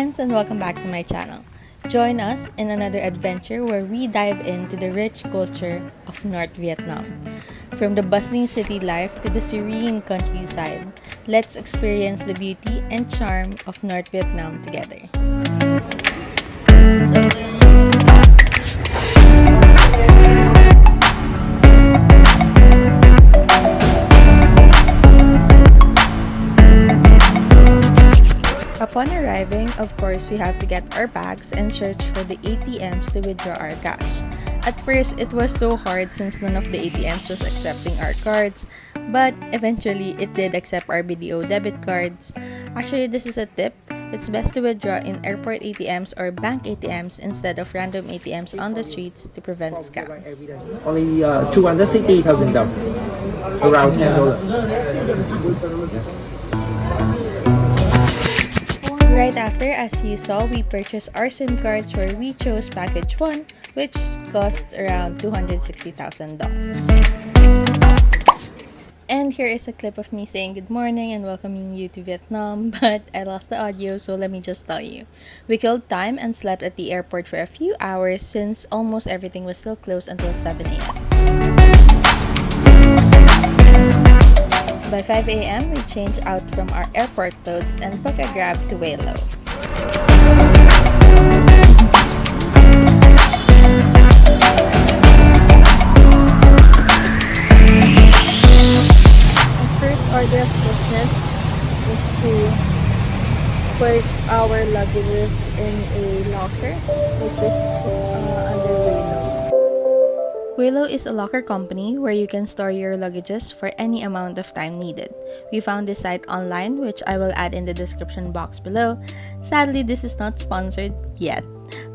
friends, and welcome back to my channel. Join us in another adventure where we dive into the rich culture of North Vietnam. From the bustling city life to the serene countryside, let's experience the beauty and charm of North Vietnam together. Upon arriving, of course, we have to get our bags and search for the ATMs to withdraw our cash. At first, it was so hard since none of the ATMs was accepting our cards, but eventually, it did accept our Vllo debit cards. Actually, this is a tip. It's best to withdraw in airport ATMs or bank ATMs instead of random ATMs on the streets to prevent scams. Only 260,000 dollars, around $10. Yes. Right after, as you saw, we purchased our SIM cards where we chose package 1, which costs around $260,000. And here is a clip of me saying good morning and welcoming you to Vietnam, but I lost the audio, so let me just tell you. We killed time and slept at the airport for a few hours since almost everything was still closed until 7 a.m. By 5 a.m., we changed out from our airport clothes and booked a grab to Wayo. Our first order of business was to put our luggages in a locker, which is under Wayo. Vllo is a locker company where you can store your luggages for any amount of time needed. We found this site online, which I will add in the description box below. Sadly, this is not sponsored yet,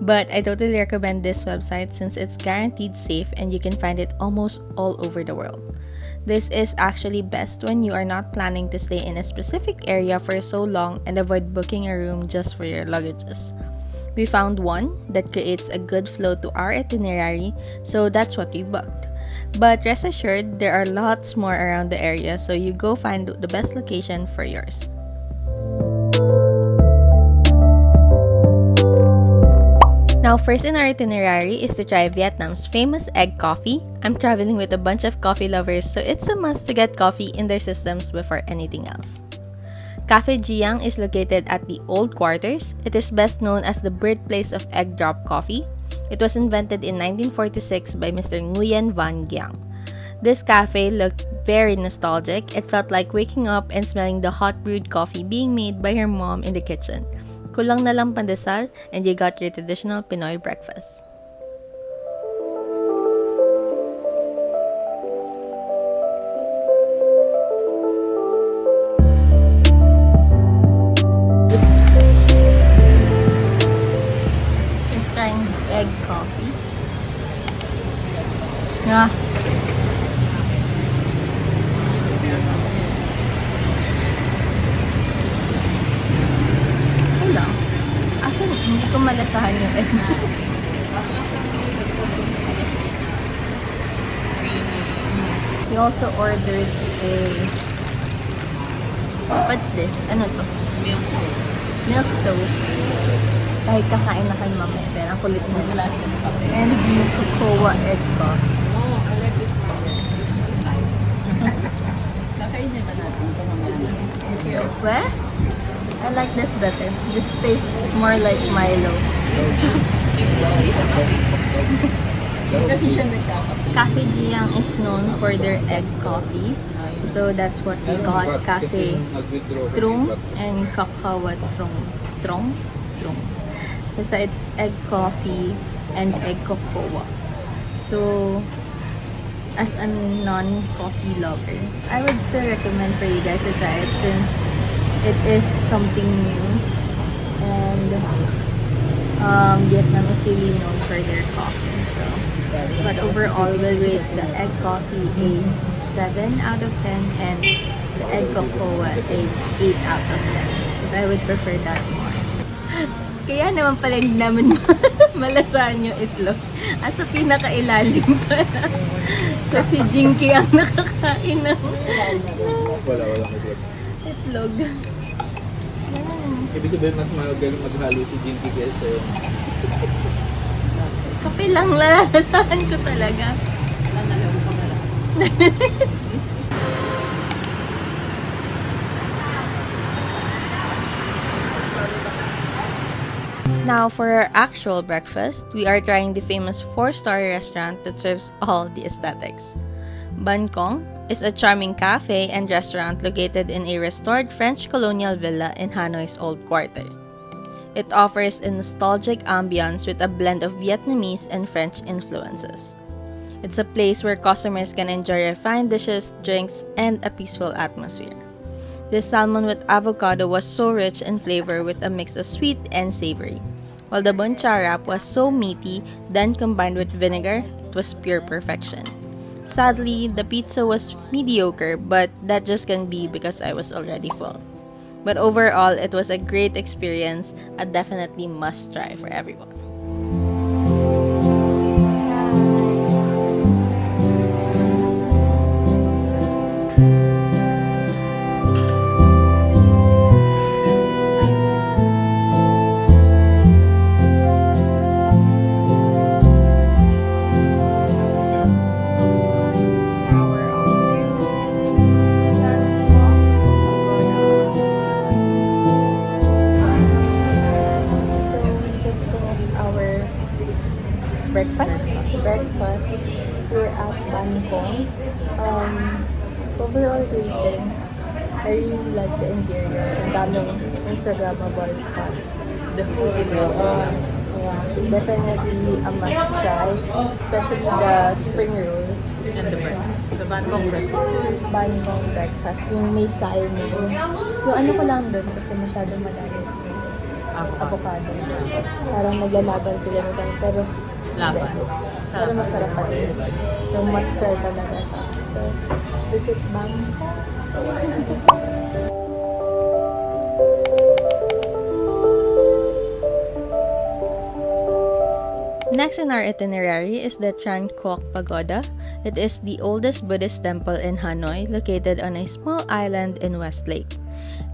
but I totally recommend this website since it's guaranteed safe and you can find it almost all over the world. This is actually best when you are not planning to stay in a specific area for so long and avoid booking a room just for your luggages. We found one that creates a good flow to our itinerary, so that's what we booked. But rest assured, there are lots more around the area, so you go find the best location for yours. Now, first in our itinerary is to try Vietnam's famous egg coffee. I'm traveling with a bunch of coffee lovers, so it's a must to get coffee in their systems before anything else. Cafe Giang is located at the Old Quarters. It is best known as the birthplace of egg drop coffee. It was invented in 1946 by Mr. Nguyen Van Giang. This cafe looked very nostalgic. It felt like waking up and smelling the hot brewed coffee being made by her mom in the kitchen. Kulang na lang pandesal and you got your traditional Pinoy breakfast. Egg coffee. Yeah. Hello. Asan hindi ko malasahan yung egg. We also ordered a what's this? Ano to? Milk toast. Kahit kakain na kayo mamaya, pero ang kulit mo. And the cocoa egg coffee. I like this one. Nakainin ba natin ito mamaya? Well, I like this better. This tastes more like Milo. Kasi siya nagkakape. Cafe Giang is known for their egg coffee. So that's what we got. Cafe Trung and Kakao Trung. Basta it's egg coffee and egg cocoa. So, as a non-coffee lover, I would still recommend for you guys to try it since it is something new. And Vietnam is really known for their coffee. So, but overall, we'll rate the egg coffee a 7 out of 10 and the egg cocoa a 8 out of 10. Because I would prefer that more. Kaya naman pala naman malasahan yung itlog. Sa pinakailalim pa. So si Jinky ang nakakain ng itlog. Ibig sabihin mas magaling maghalo si Jinky kaysa sa'yo. Kape lang, lalasahan ko talaga. Wala na lang pa lang. Now, for our actual breakfast, we are trying the famous 4-star restaurant that serves all the aesthetics. Bangkok is a charming cafe and restaurant located in a restored French colonial villa in Hanoi's Old Quarter. It offers a nostalgic ambiance with a blend of Vietnamese and French influences. It's a place where customers can enjoy refined dishes, drinks, and a peaceful atmosphere. This salmon with avocado was so rich in flavor with a mix of sweet and savory, while the bun cha wrap was so meaty, then combined with vinegar, it was pure perfection. Sadly, the pizza was mediocre, but that just can be because I was already full. But overall, it was a great experience, a definitely must try for everyone. Breakfast here at Bangkok. Overall rating, I really like the interior. Ang daming Instagrammable spots. The food is also Yeah, definitely a must try, especially the spring rolls. and the breakfast. The Bangkok breakfast. Bangkok breakfast, yung may salmon. Yung ano ko lang doon kasi masyadong madami. Avocado. Parang naglalaban sila na saan, pero Laban. pero masarap pa din. So, must try talaga siya. So, visit Bangkok. Next in our itinerary is the Tran Qu Pagoda. It is the oldest Buddhist temple in Hanoi, located on a small island in West Lake.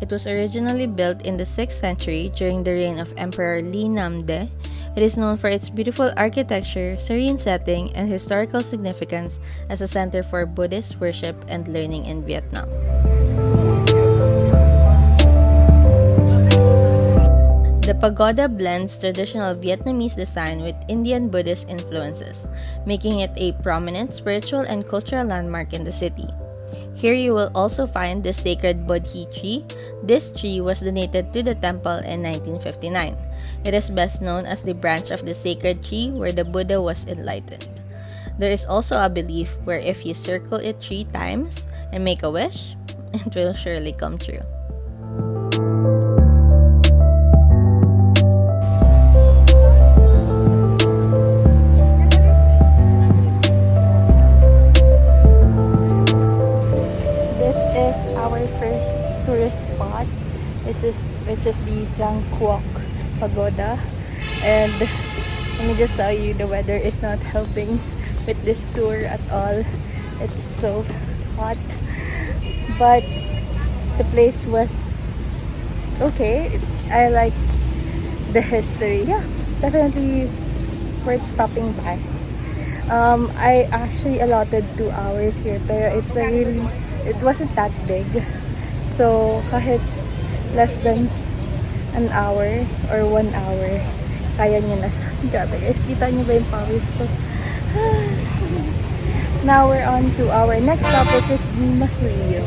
It was originally built in the 6th century during the reign of Emperor 𝙨𝙤𝙘𝙀😚. It is known for its beautiful architecture, serene setting, and historical significance as a center for Buddhist worship and learning in Vietnam. The pagoda blends traditional Vietnamese design with Indian Buddhist influences, making it a prominent spiritual and cultural landmark in the city. Here you will also find the sacred Bodhi tree. This tree was donated to the temple in 1959. It is best known as the branch of the sacred tree where the Buddha was enlightened. There is also a belief where if you circle it 3 times and make a wish, it will surely come true. Spot which is the Tran Qu Pagoda, and let me just tell you, the weather is not helping with this tour at all. It's so hot, but the place was okay. I like the history. Yeah, definitely worth stopping by. I actually allotted 2 hours here, pero it wasn't that big. So, kahit less than an hour or 1 hour, kaya nyo na siya. Grabe guys, kita nyo ba yung pawis ko? Now we're on to our next stop, which is Chi Minh Mausoleum.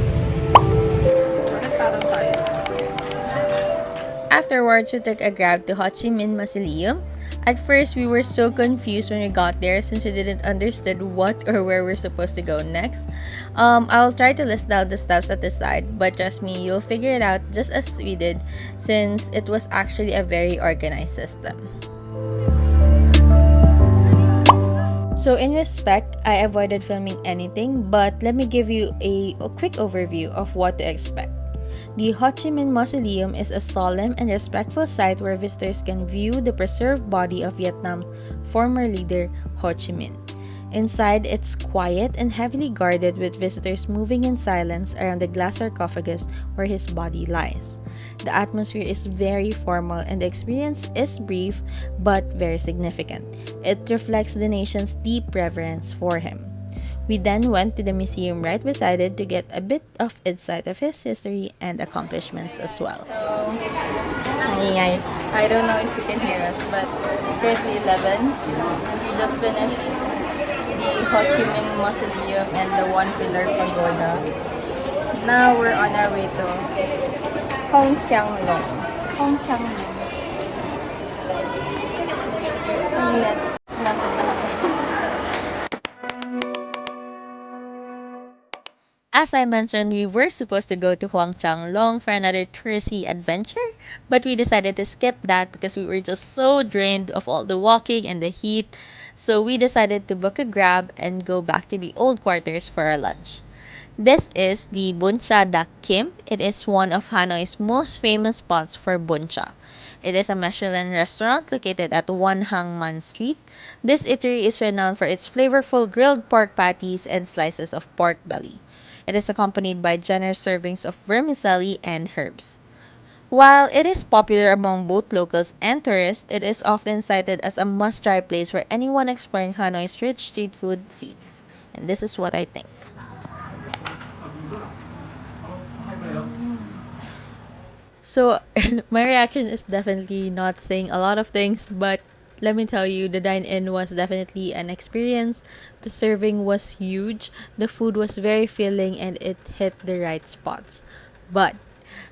Afterwards, we took a grab to Chi Minh Mausoleum. At first, we were so confused when we got there since we didn't understand what or where we're supposed to go next. I'll try to list out the steps at the side, but trust me, you'll figure it out just as we did since it was actually a very organized system. So in respect, I avoided filming anything, but let me give you a quick overview of what to expect. The Chi Minh Mausoleum is a solemn and respectful site where visitors can view the preserved body of Vietnam's former leader Ho Chi Minh. Inside, it's quiet and heavily guarded, with visitors moving in silence around the glass sarcophagus where his body lies. The atmosphere is very formal and the experience is brief but very significant. It reflects the nation's deep reverence for him. We then went to the museum right beside it to get a bit of insight of his history and accomplishments as well. I don't know if you can hear us, but it's currently 11. We just finished the Chi Minh Mausoleum and the One Pillar Pagoda. Now we're on our way to Hongqianglong. Hongqianglong. Init. Lapit na kami. As I mentioned, we were supposed to go to Huangqianglong for another touristy adventure, but we decided to skip that because we were just so drained of all the walking and the heat. So we decided to book a Grab and go back to the old quarters for our lunch. This is the Bona Dak Kim. It is one of Hanoi's most famous spots for buncha. It is a Michelin restaurant located at One Hang Man Street. This eatery is renowned for its flavorful grilled pork patties and slices of pork belly. It is accompanied by generous servings of vermicelli and herbs. While it is popular among both locals and tourists, it is often cited as a must-try place for anyone exploring Hanoi's rich street food scenes. And this is what I think. So, my reaction is definitely not saying a lot of things, but let me tell you, the dine-in was definitely an experience. The serving was huge, the food was very filling, and it hit the right spots. But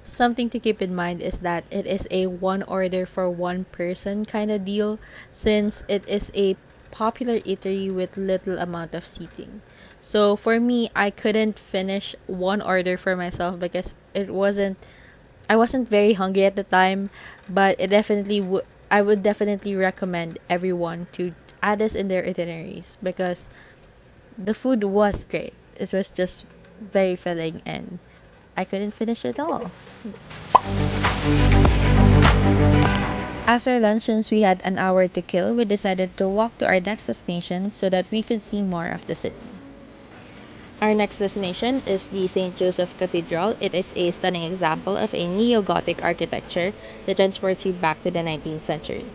something to keep in mind is that it is a one order for one person kind of deal, since it is a popular eatery with little amount of seating. So for me, I couldn't finish one order for myself because I wasn't very hungry at the time, but I would definitely recommend everyone to add this in their itineraries because the food was great. It was just very filling and I couldn't finish it all. After lunch, since we had an hour to kill, we decided to walk to our next destination so that we could see more of the city. Our next destination is the St. Joseph Cathedral. It is a stunning example of a neo-Gothic architecture that transports you back to the 19th century.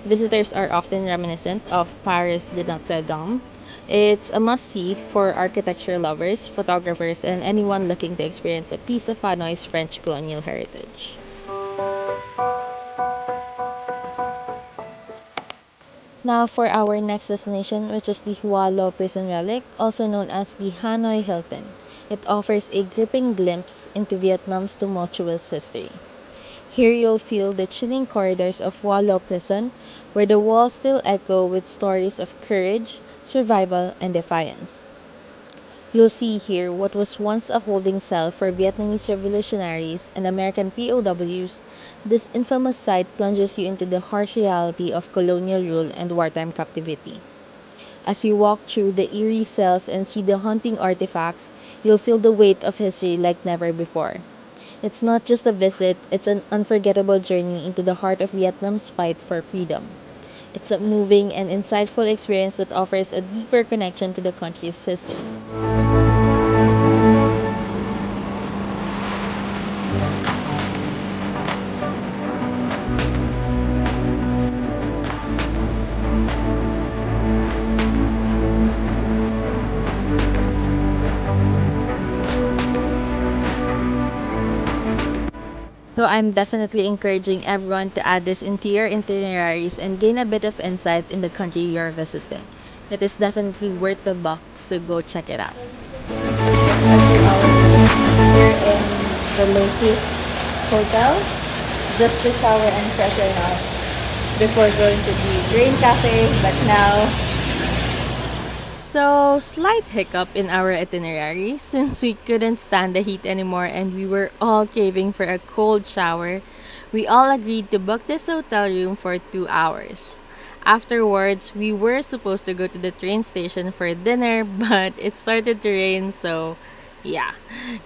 Visitors are often reminiscent of Paris de Notre Dame. It's a must-see for architecture lovers, photographers, and anyone looking to experience a piece of Hanoi's French colonial heritage. Now for our next destination, which is the Vllo prison relic, also known as the Hanoi Hilton. It offers a gripping glimpse into Vietnam's tumultuous history. Here you'll feel the chilling corridors of Vllo prison, where the walls still echo with stories of courage, survival, and defiance. You'll see here what was once a holding cell for Vietnamese revolutionaries and American POWs. This infamous site plunges you into the harsh reality of colonial rule and wartime captivity. As you walk through the eerie cells and see the haunting artifacts, you'll feel the weight of history like never before. It's not just a visit, it's an unforgettable journey into the heart of Vietnam's fight for freedom. It's a moving and insightful experience that offers a deeper connection to the country's history. So I'm definitely encouraging everyone to add this into your itineraries and gain a bit of insight in the country you're visiting. It is definitely worth the bucks, so go check it out. Here in the Lotus Hotel, just to shower and freshen up before going to the Grain Cafe, but now so, slight hiccup in our itinerary since we couldn't stand the heat anymore and we were all craving for a cold shower. We all agreed to book this hotel room for 2 hours. Afterwards, we were supposed to go to the train station for dinner, but it started to rain, so yeah,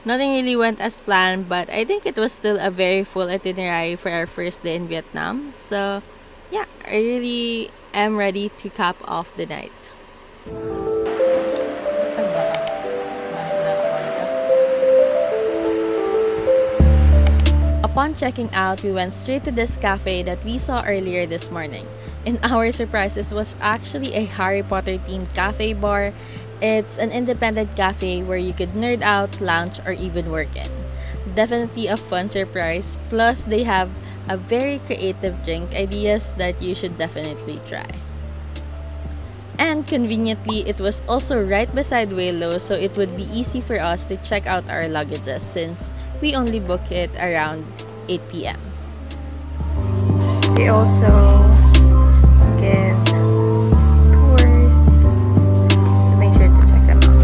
nothing really went as planned, but I think it was still a very full itinerary for our first day in Vietnam. So, yeah, I really am ready to cap off the night. Upon checking out, we went straight to this cafe that we saw earlier this morning. In our surprise, this was actually a Harry Potter themed cafe bar. It's an independent cafe where you could nerd out, lounge, or even work in. Definitely a fun surprise, plus they have a very creative drink ideas that you should definitely try. And conveniently, it was also right beside Wayo, so it would be easy for us to check out our luggages since we only booked it around 8 p.m. They also give tours, so make sure to check them out.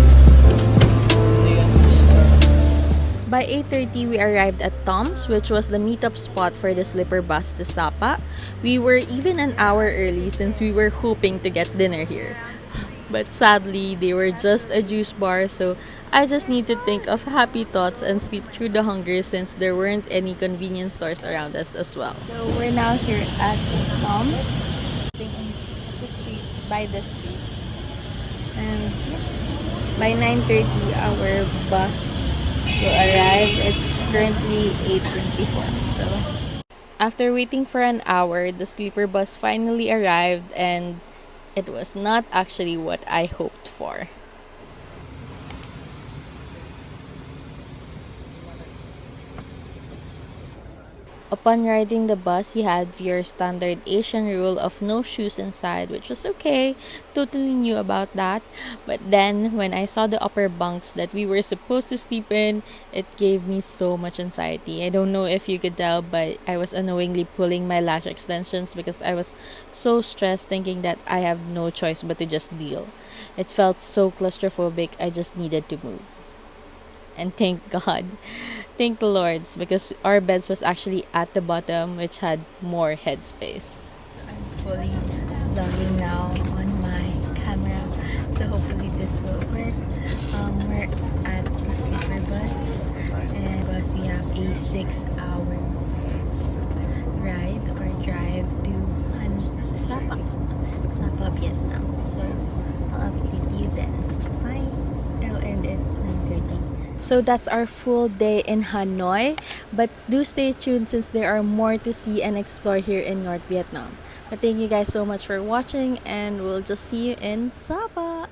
By 8:30, we arrived at Tom's, which was the meetup spot for the sleeper bus to Sapa. We were even an hour early since we were hoping to get dinner here. But sadly, they were just a juice bar, so I just need to think of happy thoughts and sleep through the hunger since there weren't any convenience stores around us as well. So we're now here at Tom's, by the street. And by 9:30, our bus will arrive. It's currently 8:24. So after waiting for an hour, the sleeper bus finally arrived and it was not actually what I hoped for. Upon riding the bus, he had your standard Asian rule of no shoes inside, which was okay. Totally knew about that. But then, when I saw the upper bunks that we were supposed to sleep in, it gave me so much anxiety. I don't know if you could tell, but I was unknowingly pulling my lash extensions because I was so stressed thinking that I have no choice but to just deal. It felt so claustrophobic, I just needed to move. And thank God. Thank the Lords because our beds was actually at the bottom which had more headspace. So I'm fully vlogging now on my camera. So hopefully this will work. We're at the sleeper bus and bus we have a 6-hour ride or drive to Sapa, Vietnam. So I'll update you then. Bye. Oh, and it's 9:30. So that's our full day in Hanoi, but do stay tuned since there are more to see and explore here in North Vietnam. But thank you guys so much for watching and we'll just see you in Sapa!